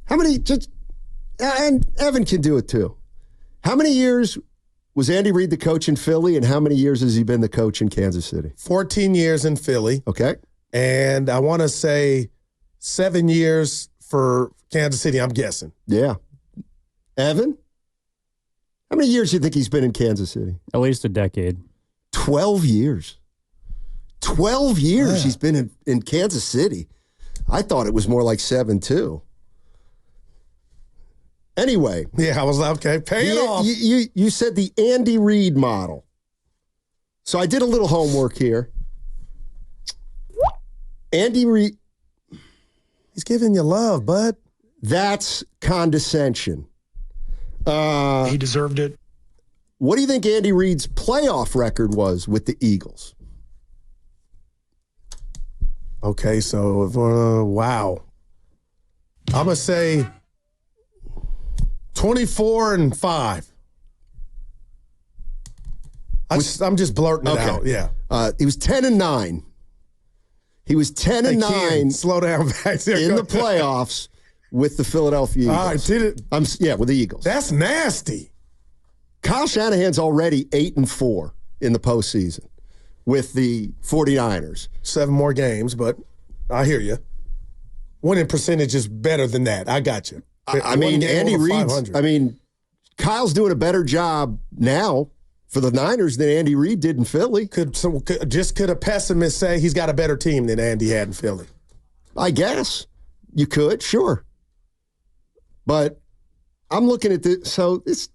How many, and Evan can do it too. How many years was Andy Reid the coach in Philly, and how many years has he been the coach in Kansas City? 14 years in Philly. Okay. And I want to say 7 years for Kansas City, I'm guessing. Yeah. Evan? How many years do you think he's been in Kansas City? At least a decade. 12 years. 12 years he's been in Kansas City. I thought it was more like 7, too. Anyway. Yeah, I was like, okay, pay it off. You said the Andy Reid model. So I did a little homework here. Andy Reid. He's giving you love, bud. That's condescension. He deserved it. What do you think Andy Reid's playoff record was with the Eagles? Okay, so, wow. I'm going to say 24-5. I'm just blurting it out, yeah. He was 10-9. He was 10-9. Slow down back there. In the playoffs with the Philadelphia Eagles. All right, did it? With the Eagles. That's nasty. Kyle Shanahan's already 8-4 in the postseason with the 49ers. 7 more games, but I hear you. Winning percentage is better than that. I got you. I mean, Andy Reid's. I mean, Kyle's doing a better job now for the Niners than Andy Reid did in Philly. Could a pessimist say he's got a better team than Andy had in Philly? I guess you could, sure. But I'm looking at this. So it's.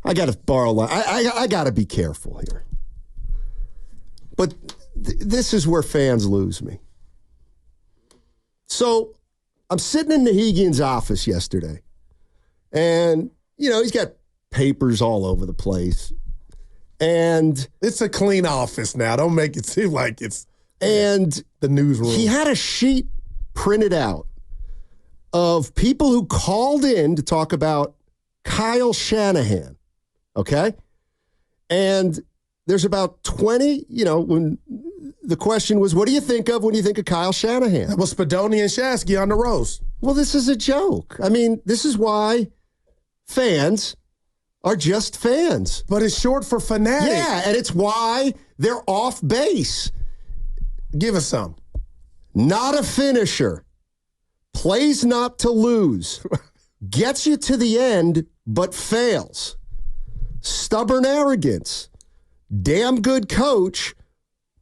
I got to borrow. I got to be careful here. But this is where fans lose me. So I'm sitting in Nahegan's office yesterday, and, he's got papers all over the place. And it's a clean office now. Don't make it seem like it's the newsroom. He had a sheet printed out of people who called in to talk about Kyle Shanahan. Okay? And there's about 20, when the question was, what do you think of when you think of Kyle Shanahan? That was Spadoni and Shasky on the roast. Well, this is a joke. I mean, this is why fans are just fans. But it's short for fanatic. Yeah, and it's why they're off base. Give us some. Not a finisher. Plays not to lose. Gets you to the end, but fails. Stubborn arrogance. Damn good coach,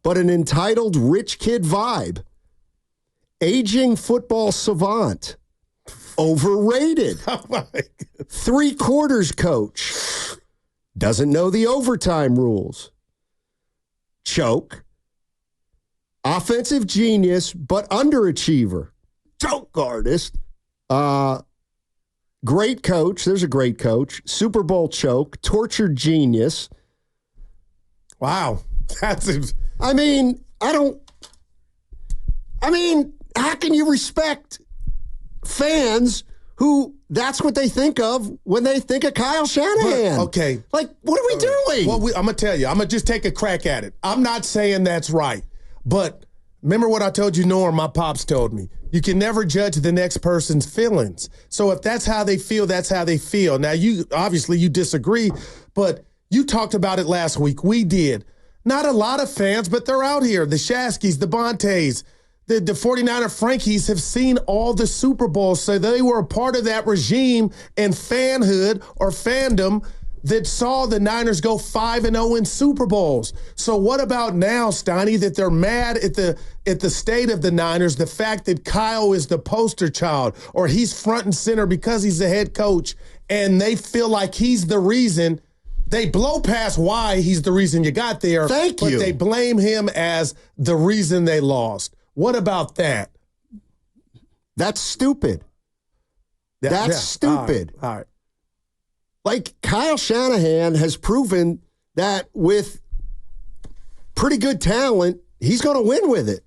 but an entitled rich kid vibe. Aging football savant. Overrated. Oh my God. 3/4 coach. Doesn't know the overtime rules. Choke. Offensive genius, but underachiever. Choke artist. Great coach. There's a great coach. Super Bowl choke. Tortured genius. Wow. How can you respect fans who that's what they think of when they think of Kyle Shanahan? But, okay. Like, what are we doing? Well, I'm going to tell you. I'm going to just take a crack at it. I'm not saying that's right. But remember what I told you, Norm, my pops told me. You can never judge the next person's feelings. So if that's how they feel, that's how they feel. Now, you disagree, but you talked about it last week. We did. Not a lot of fans, but they're out here. The Shaskys, the Bontes, the 49er Frankies have seen all the Super Bowls, so they were a part of that regime and fanhood or fandom that saw the Niners go 5-0 in Super Bowls. So what about now, Steiny, that they're mad at the state of the Niners, the fact that Kyle is the poster child or he's front and center because he's the head coach, and they feel like he's the reason. They blow past why he's the reason you got there. But they blame him as the reason they lost. What about that? That's stupid. That's stupid. All right. Like, Kyle Shanahan has proven that with pretty good talent, he's going to win with it.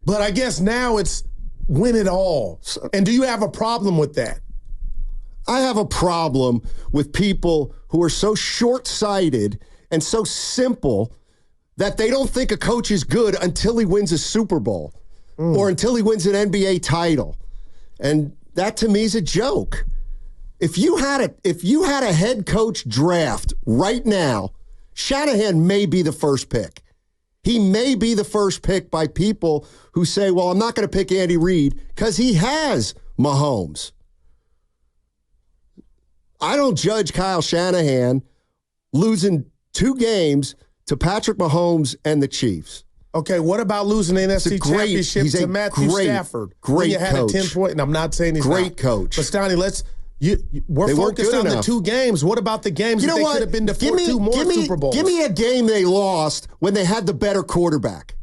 But I guess now it's win it all. And do you have a problem with that? I have a problem with people who are so short-sighted and so simple that they don't think a coach is good until he wins a Super Bowl. or until he wins an NBA title. And that to me is a joke. If you had a head coach draft right now, Shanahan may be the first pick. He may be the first pick by people who say, well, I'm not going to pick Andy Reid because he has Mahomes. I don't judge Kyle Shanahan losing 2 games to Patrick Mahomes and the Chiefs. Okay, what about losing the NFC Championship to Matthew Stafford? Great you had coach. A 10-point, and I'm not saying he's great coach. But Steiny, we're focused on the 2 games. What about the games that they could have been to 2 more Super Bowls? Give me a game they lost when they had the better quarterback.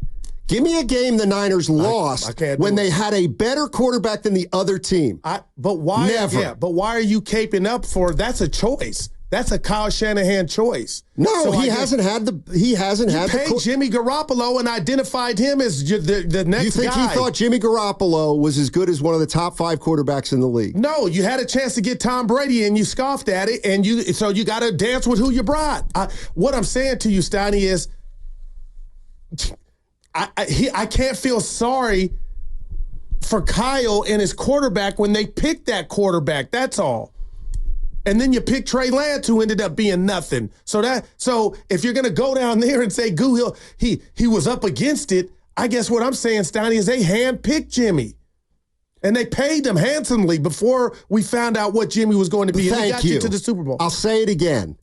Give me a game the Niners lost when they had a better quarterback than the other team. But why? Never. Yeah, but why are you caping up for? That's a choice. That's a Kyle Shanahan choice. No, so he hasn't had the. You paid Jimmy Garoppolo and identified him as the next guy. You think he thought Jimmy Garoppolo was as good as one of the top 5 quarterbacks in the league? No, you had a chance to get Tom Brady and you scoffed at it, and so you got to dance with who you brought. What I'm saying to you, Steiny, is I can't feel sorry for Kyle and his quarterback when they picked that quarterback. That's all. And then you pick Trey Lance, who ended up being nothing. So if you're gonna go down there and say he was up against it, I guess what I'm saying, Steiny, is they handpicked Jimmy. And they paid him handsomely before we found out what Jimmy was going to be. And he got you to the Super Bowl. I'll say it again.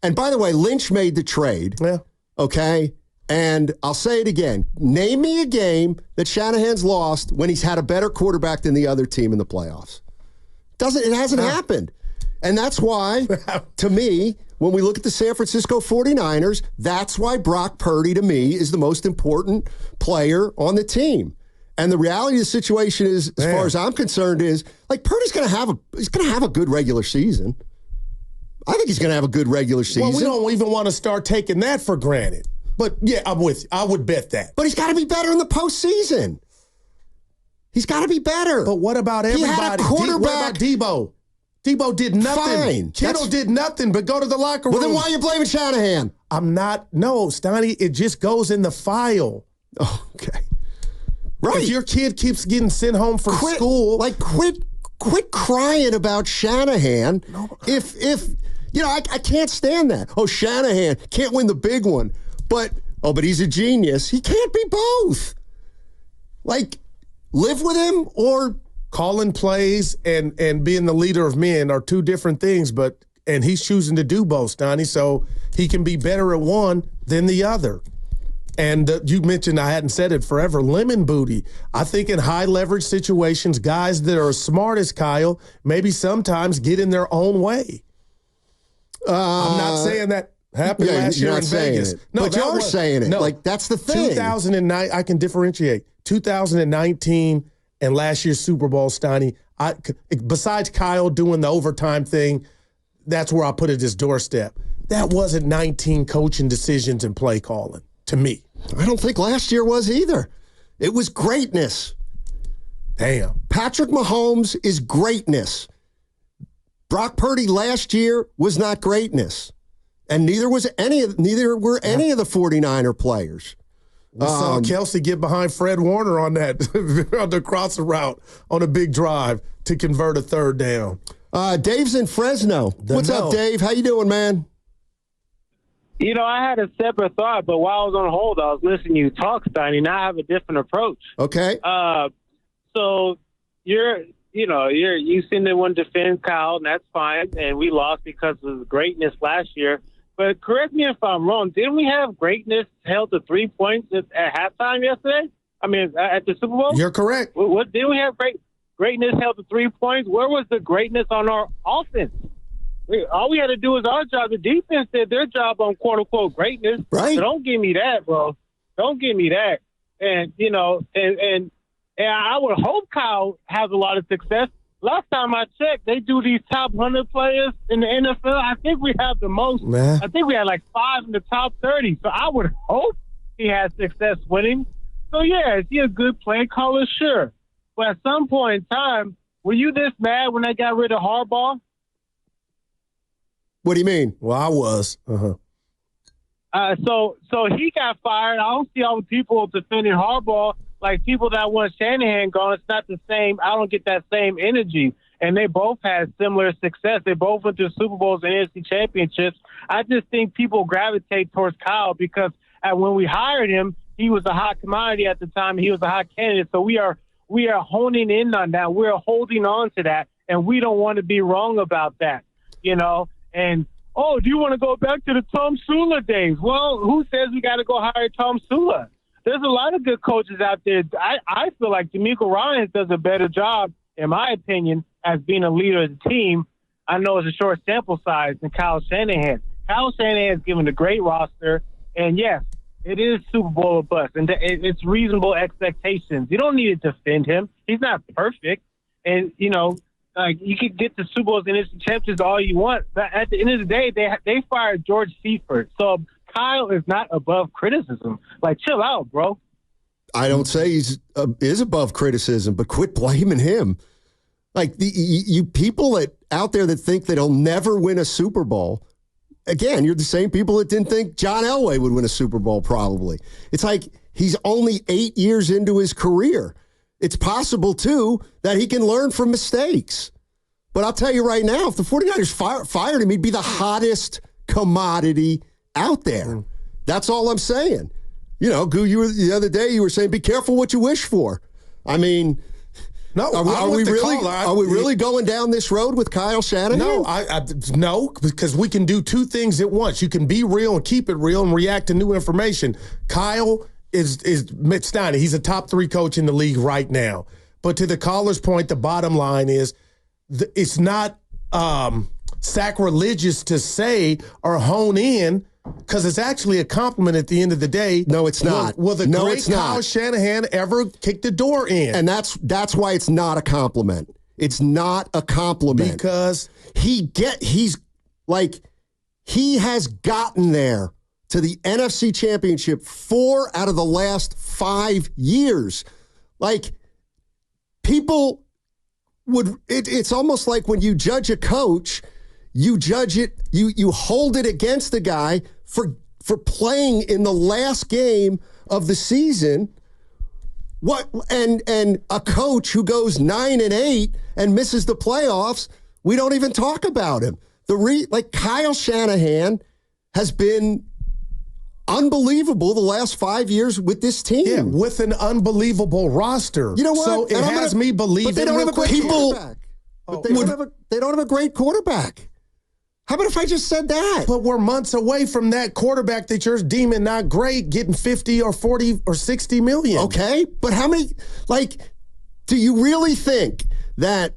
And by the way, Lynch made the trade. Yeah. Okay? And I'll say it again. Name me a game that Shanahan's lost when he's had a better quarterback than the other team in the playoffs. It hasn't happened. And that's why, to me, when we look at the San Francisco 49ers, that's why Brock Purdy, to me, is the most important player on the team. And the reality of the situation is, as far as I'm concerned, is like Purdy's going to have a good regular season. I think he's going to have a good regular season. Well, we don't even want to start taking that for granted. But yeah, I'm with you. I would bet that. But he's got to be better in the postseason. He's got to be better. But what about everybody? He had a quarterback. What about Debo? Debo did nothing. Fine. Kittle did nothing but go to the locker room. Well, then why are you blaming Shanahan? I'm not. No, Steiny, it just goes in the file. Oh, okay. Right. If your kid keeps getting sent home from school. Quit crying about Shanahan. No. If I can't stand that. Oh, Shanahan can't win the big one. But he's a genius. He can't be both. Like, live with him or calling plays and being the leader of men are 2 different things, and he's choosing to do both, Steiny, so he can be better at one than the other. And you mentioned, I hadn't said it forever, lemon booty. I think in high leverage situations, guys that are as smart as Kyle maybe sometimes get in their own way. I'm not saying that happened last year in Vegas. No, but you're saying it. No, like, that's the thing. 2009, I can differentiate. 2019 and last year's Super Bowl, Steiny, besides Kyle doing the overtime thing, that's where I put it as doorstep. That wasn't 19 coaching decisions and play calling, to me. I don't think last year was either. It was greatness. Damn. Patrick Mahomes is greatness. Brock Purdy last year was not greatness. And neither were any of the 49er players. We saw Kelsey get behind Fred Warner on that on the crossing route on a big drive to convert a 3rd down. Dave's in Fresno. What's up, Dave? How you doing, man? I had a separate thought, but while I was on hold, I was listening to you talk, Steiny. Now I have a different approach. Okay. So you seem to want to defend Kyle, and that's fine. And we lost because of the greatness last year. But correct me if I'm wrong. Didn't we have greatness held to 3 points at halftime yesterday? I mean, at the Super Bowl? You're correct. What didn't we have greatness held to 3 points? Where was the greatness on our offense? All we had to do was our job. The defense did their job on quote-unquote greatness. Right. So don't give me that, bro. Don't give me that. And, and I would hope Kyle has a lot of success. Last time I checked, they do these top 100 players in the NFL. I think we have the most. Man. I think we had like 5 in the top 30. So I would hope he has success winning. So, yeah, is he a good play caller? Sure. But at some point in time, were you this mad when they got rid of Harbaugh? What do you mean? Well, I was. So he got fired. I don't see all the people defending Harbaugh like people that want Shanahan gone, it's not the same. I don't get that same energy. And they both had similar success. They both went to Super Bowls and NFC championships. I just think people gravitate towards Kyle because when we hired him, he was a hot commodity at the time. He was a hot candidate. So we are honing in on that. We're holding on to that, and we don't want to be wrong about that, you know. And, oh, do you want to go back to the Tom Sula days? Well, who says we got to go hire Tom Sula? There's a lot of good coaches out there. I feel like D'Amico Ryans does a better job, in my opinion, as being a leader of the team. I know it's a short sample size than Kyle Shanahan. Kyle Shanahan has given a great roster, and yes, it is Super Bowl or bust, and it's reasonable expectations. You don't need to defend him. He's not perfect, and you know, like you could get to Super Bowls and NFC championships all you want, but at the end of the day, they fired George Seifert, so Kyle is not above criticism. Like, chill out, bro. I don't say he's is above criticism, but quit blaming him. Like you people out there that think that he'll never win a Super Bowl. Again, you're the same people that didn't think John Elway would win a Super Bowl, probably. It's like he's only 8 years into his career. It's possible, too, that he can learn from mistakes. But I'll tell you right now, if the 49ers fired him, he'd be the hottest commodity out there. That's all I'm saying. You know, Goo, the other day you were saying, be careful what you wish for. I mean... No, are we really going down this road with Kyle Shanahan? No, no, because we can do two things at once. You can be real and keep it real and react to new information. Kyle is Steiny. He's a top 3 coach in the league right now. But to the caller's point, the bottom line is it's not sacrilegious to say or hone in, because it's actually a compliment at the end of the day. No, it's not. Will the great Kyle Shanahan ever kick the door in? And that's why it's not a compliment. It's not a compliment. Because he has gotten there to the NFC Championship 4 out of the last 5 years. Like, people would, it's almost like when you judge a coach, you judge it, you hold it against the guy for playing in the last game of the season. What and a coach who goes 9-8 and misses the playoffs, we don't even talk about him. Like Kyle Shanahan has been unbelievable the last 5 years with this team. Yeah, with an unbelievable roster. You know what? So it has me believing. But they don't have a great quarterback. They don't have a great quarterback. How about if I just said that? But we're months away from that quarterback that you're deeming not great getting 50 or 40 or 60 million. Okay, but how many, do you really think that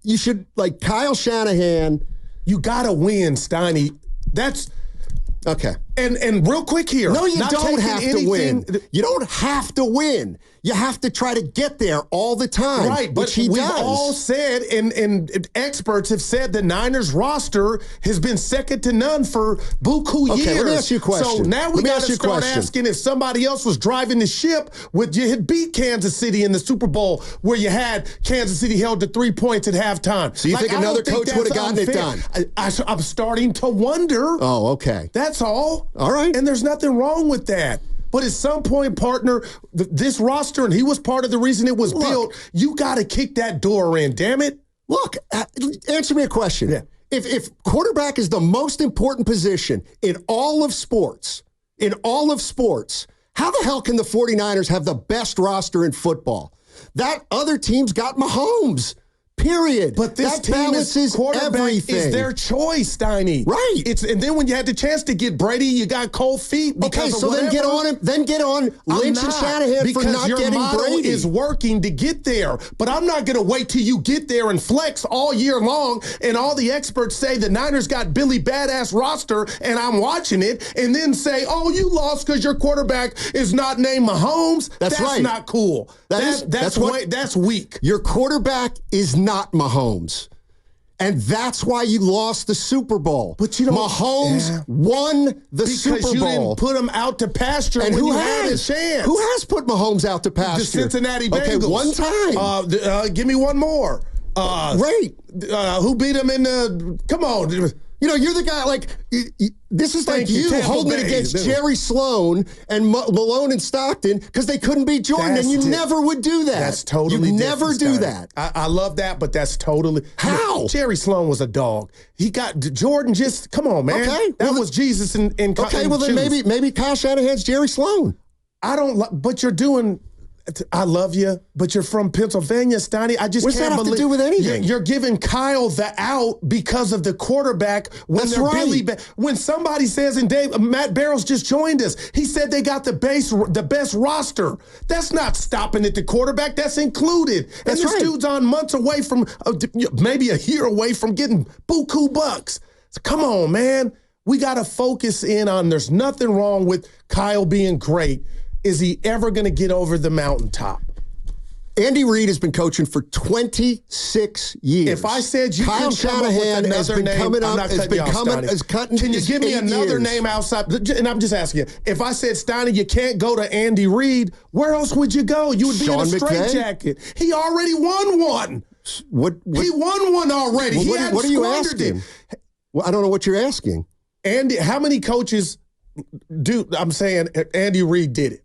you should, Kyle Shanahan? You got to win, Steiny. That's... Okay. And real quick here. No, you don't have to win. You don't have to win. You have to try to get there all the time. Right, but we've all said, and experts have said, the Niners roster has been second to none for buku years. Okay, let me ask you a question. So now we got to start asking if somebody else was driving the ship you had beat Kansas City in the Super Bowl where you had Kansas City held to 3 points at halftime. So you think another coach would have gotten it done? I'm starting to wonder. Oh, okay. That's all. All right. And there's nothing wrong with that. But at some point, partner, this roster, and he was part of the reason it was built, you got to kick that door in, damn it. Look, answer me a question. Yeah. If quarterback is the most important position in all of sports, how the hell can the 49ers have the best roster in football? That other team's got Mahomes. Period. But this that team is quarterback everything. Is their choice, Steiny. Right. And then when you had the chance to get Brady, you got cold feet. Then get on him. Then get on Lynch and Shanahan for not getting Brady. Because your model is working to get there. But I'm not going to wait till you get there and flex all year long. And all the experts say the Niners got Billy Badass roster, and I'm watching it, and then say, "Oh, you lost because your quarterback is not named Mahomes." That's right. Not cool. That's weak. Your quarterback is not Mahomes. And that's why you lost the Super Bowl. But you don't. Mahomes won the Super Bowl. Because you didn't put him out to pasture and when you had a chance. Who has put Mahomes out to pasture? The Cincinnati Bengals. Okay, one time. Give me one more. Great. Who beat him in the... Come on. You know, you're the guy, like, this is like you holding it against Jerry Sloan and Malone and Stockton because they couldn't beat Jordan, and you never would do that. That's totally You never do that. I love that, but that's totally... How? Jerry Sloan was a dog. He got... Jordan just... Come on, man. Okay. That was Jesus in Okay, well, then maybe Kyle Shanahan's Jerry Sloan. I don't... But you're doing... I love you, but you're from Pennsylvania, Steiny. I just What's can't that have believe to do with anything? You're giving Kyle the out because of the quarterback. When That's right. When somebody says, and Matt Barrows just joined us, he said they got the best roster. That's not stopping at the quarterback. That's included. And this dude's on months away from, maybe a year away from getting buku bucks. So come on, man. We got to focus in on there's nothing wrong with Kyle being great. Is he ever going to get over the mountaintop? Andy Reid has been coaching for 26 years. If I said you Kyle Shanahan has been coming up, Can you give me another name outside? And I'm just asking you. If I said, Steiny, you can't go to Andy Reid, where else would you go? You would be in a straitjacket. He already won one. He won one already. What are you asking? Well, I don't know what you're asking. Andy, how many coaches do? I'm saying Andy Reid did it.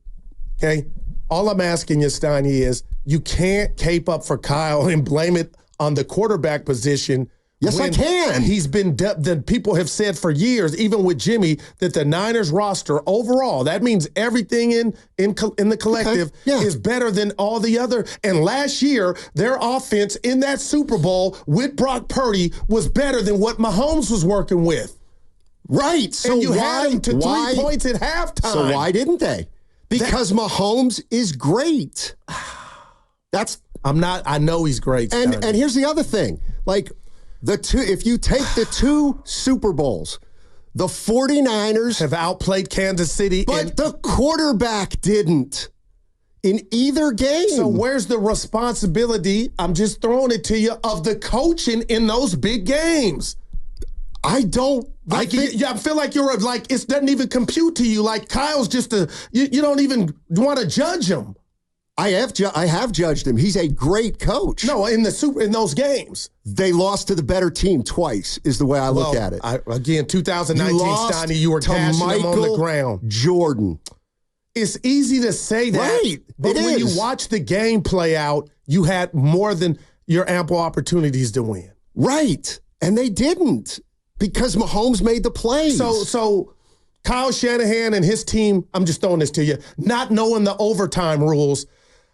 Okay. All I'm asking you, Steiny, is you can't cape up for Kyle and blame it on the quarterback position. Yes, I can. He's been, people have said for years, even with Jimmy, that the Niners roster overall, that means everything in the collective is better than all the other. And last year, their offense in that Super Bowl with Brock Purdy was better than what Mahomes was working with. Right. So and you had him to 3 points at halftime. So why didn't they? Because Mahomes is great. I know he's great. And here's the other thing. Like, if you take the 2 Super Bowls, the 49ers have outplayed Kansas City. But the quarterback didn't in either game. So where's the responsibility, I'm just throwing it to you, of the coaching in those big games? I don't. I feel like you're like, it doesn't even compute to you. Like Kyle's just you don't even want to judge him. I have judged him. He's a great coach. No, in those games. They lost to the better team twice, is the way I look at it. Again, 2019, Steiny, you were cashing them on the ground. Jordan. It's easy to say that. Right. But when you watch the game play out, you had more than your ample opportunities to win. Right. And they didn't. Because Mahomes made the plays. So Kyle Shanahan and his team, I'm just throwing this to you, not knowing the overtime rules.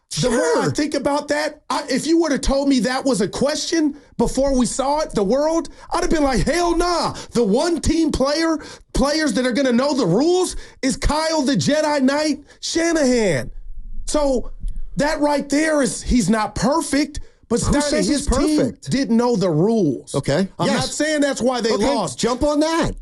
Sure. The more I think about that, if you would have told me that was a question before we saw it, the world, I'd have been like, hell nah. The one team players that are going to know the rules is Kyle the Jedi Knight Shanahan. So that right there is, he's not perfect. But Steiny, his team didn't know the rules. Okay. I'm not saying that's why they lost. Jump on that.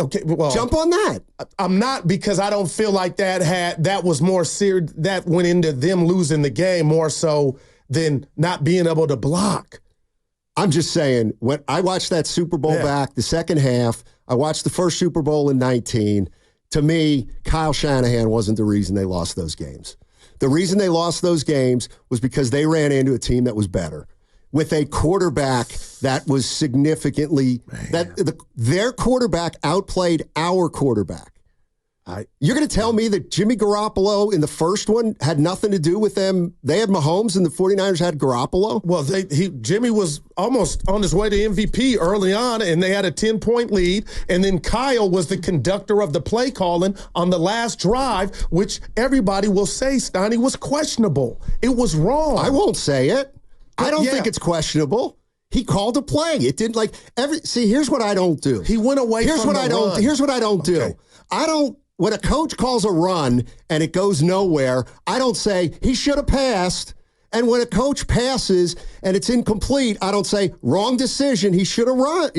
Okay. Well, jump on that. I'm not, because I don't feel like that was more serious. That went into them losing the game more so than not being able to block. I'm just saying, when I watched that Super Bowl back, the second half, I watched the first Super Bowl in 19. To me, Kyle Shanahan wasn't the reason they lost those games. The reason they lost those games was because they ran into a team that was better, with a quarterback that was significantly their quarterback outplayed our quarterback. You're going to tell me that Jimmy Garoppolo in the first one had nothing to do with them? They had Mahomes and the 49ers had Garoppolo? Well, Jimmy was almost on his way to MVP early on, and they had a 10-point lead, and then Kyle was the conductor of the play calling on the last drive, which everybody will say, Steiny, was questionable. It was wrong. I won't say it. I don't think it's questionable. He called a play. It didn't see, here's what I don't do. He went away from the run. Here's what I don't do. When a coach calls a run and it goes nowhere, I don't say he should have passed. And when a coach passes and it's incomplete, I don't say wrong decision. He should have run.